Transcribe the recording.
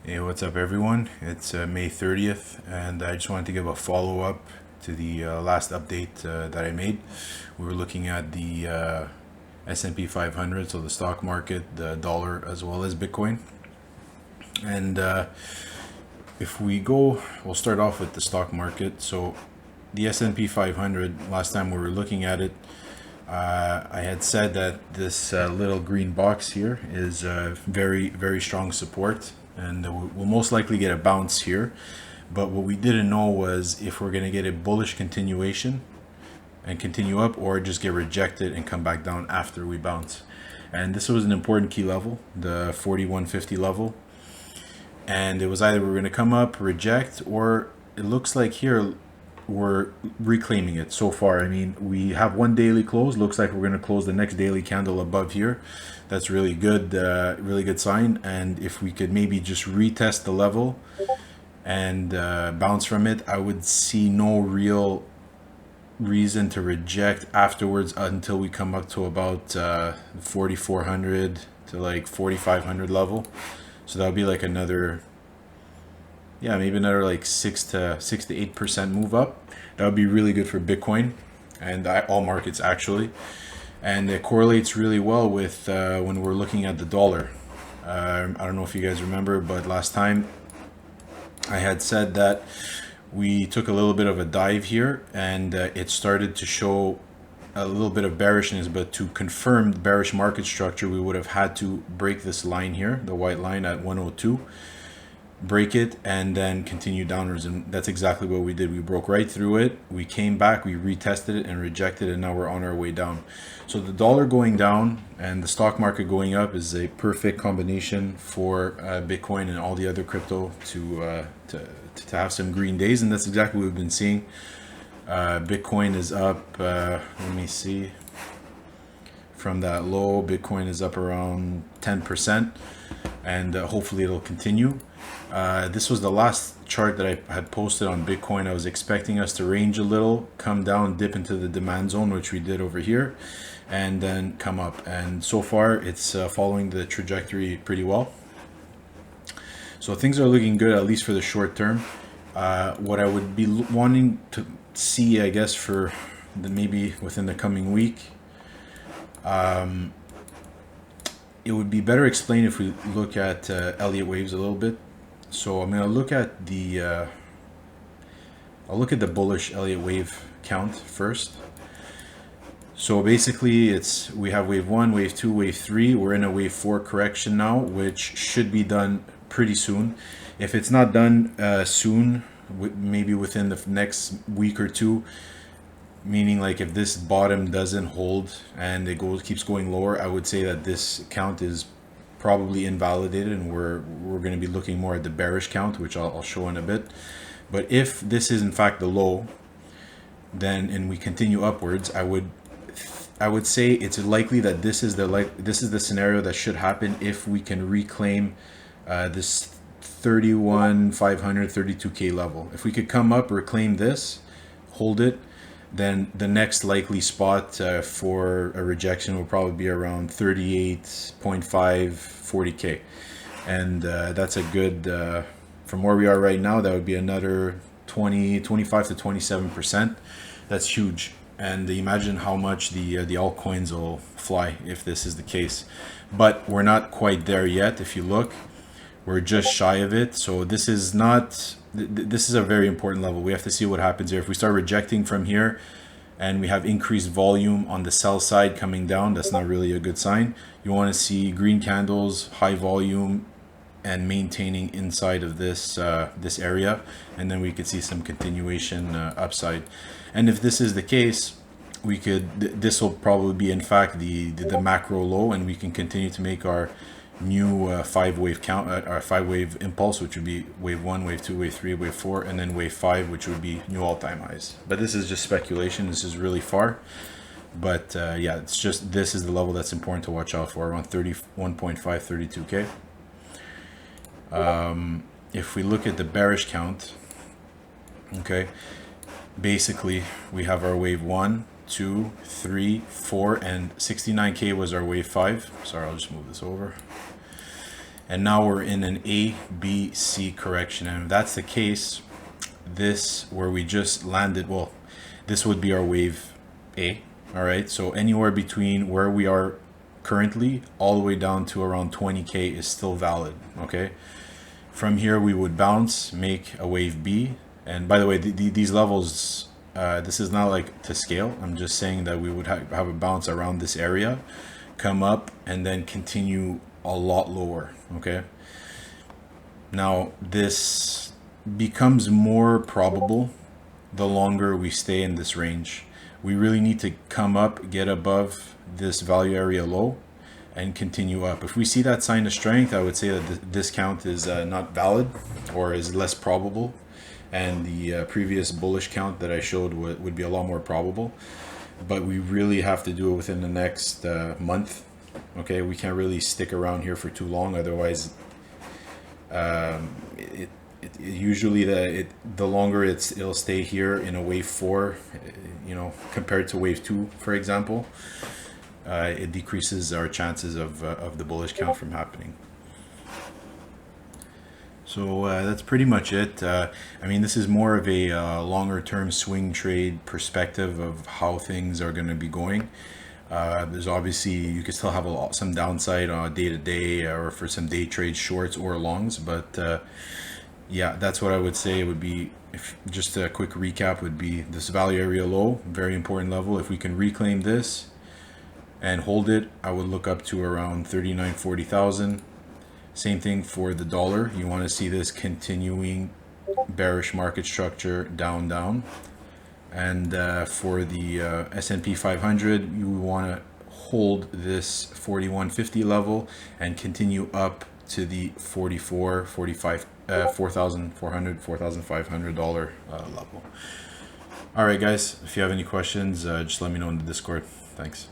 Hey, what's up, everyone? It's May 30th, and I just wanted to give a follow up to the last update that I made. We were looking at the S&P 500, so the stock market, the dollar, as well as Bitcoin. And if we go, we'll start off with the stock market. So the S&P 500, last time we were looking at it, I had said that this little green box here is very, very strong support, and we'll most likely get a bounce here. But what we didn't know was if we're going to get a bullish continuation and continue up, or just get rejected and come back down after we bounce. And this was an important key level, the 4150 level. And it was either we're going to come up, reject, or it looks like here we're reclaiming it so far. I mean, we have one daily close. Looks like we're going to close the next daily candle above here. That's really good sign. And if we could maybe just retest the level and bounce from it, I would see no real reason to reject afterwards until we come up to about 4400 to like 4500 level. So that would be like another, yeah, maybe another like 6 to 8% move up. That would be really good for Bitcoin and all markets actually. And it correlates really well with when we're looking at the dollar. I don't know if you guys remember, but last time I had said that we took a little bit of a dive here, and it started to show a little bit of bearishness. But to confirm the bearish market structure, we would have had to break this line here, the white line at 102, break it, and then continue downwards. And that's exactly what we did. We broke right through it, we came back, we retested it and rejected it, and now we're on our way down. So the dollar going down and the stock market going up is a perfect combination for Bitcoin and all the other crypto to have some green days, and that's exactly what we've been seeing. Bitcoin is up, let me see, from that low, Bitcoin is up around 10%, and hopefully it'll continue. This was the last chart that I had posted on Bitcoin. I was expecting us to range a little, come down, dip into the demand zone, which we did over here, and then come up. And so far, it's following the trajectory pretty well. So things are looking good, at least for the short term. What I would be wanting to see, I guess, for maybe within the coming week, it would be better explained if we look at Elliott waves a little bit. So I'm going to look at the I'll look at the bullish Elliott wave count first. So basically we have wave 1, wave 2, wave 3. We're in a wave 4 correction now, which should be done pretty soon. If it's not done soon, maybe within the next week or two, meaning like if this bottom doesn't hold and it keeps going lower, I would say that this count is probably invalidated, and we're going to be looking more at the bearish count, which I'll show in a bit. But if this is in fact the low, then and we continue upwards, I would say it's likely that this is the scenario that should happen if we can reclaim this 31,500 32K level. If we could come up, reclaim this, hold it, then the next likely spot for a rejection will probably be around 38.5 40K, and that's a good from where we are right now, that would be another 25 to 27%. That's huge. And imagine how much the altcoins will fly if this is the case. But we're not quite there yet. If you look, we're just shy of it. So this is not, this is a very important level. We have to see what happens here. If we start rejecting from here and we have increased volume on the sell side coming down, that's not really a good sign. You want to see green candles, high volume, and maintaining inside of this this area, and then we could see some continuation upside. And if this is the case, we could, this will probably be in fact the macro low, and we can continue to make our new 5-wave count, our 5-wave impulse, which would be wave 1, wave 2, wave 3, wave 4, and then wave 5, which would be new all-time highs. But this is just speculation. This is really far. But yeah, it's just, this is the level that's important to watch out for, around 31.5 32K. If we look at the bearish count, okay, basically we have our wave 1, 2, 3, 4, and 69K was our wave 5. Sorry, I'll just move this over. and now we're in an A, B, C correction. And if that's the case, this where we just landed, well, this would be our wave A. All right, so anywhere between where we are currently all the way down to around 20k is still valid. Okay, from here we would bounce, make a wave B. And by the way, these levels, this is not like to scale. I'm just saying that we would have a bounce around this area, come up, and then continue a lot lower. Okay, now this becomes more probable the longer we stay in this range. We really need to come up, get above this value area low, and continue up. If we see that sign of strength, I would say that the discount is not valid or is less probable, and the previous bullish count that I showed would be a lot more probable. But we really have to do it within the next month. Okay, we can't really stick around here for too long, otherwise usually the longer it'll stay here in a wave 4, you know, compared to wave 2, for example, it decreases our chances of the bullish count from happening. So that's pretty much it. I mean, this is more of a longer term swing trade perspective of how things are going to be going. There's obviously, you could still have some downside on day to day or for some day trade shorts or longs, but yeah, that's what I would say. It would be, if just a quick recap, would be this value area low, very important level. If we can reclaim this and hold it, I would look up to around 39-40,000. Same thing for the dollar. You want to see this continuing bearish market structure down. And for the S&P 500, you want to hold this 4150 level and continue up to the 4,500 $4,500 level. All right, guys, if you have any questions, just let me know in the Discord. Thanks.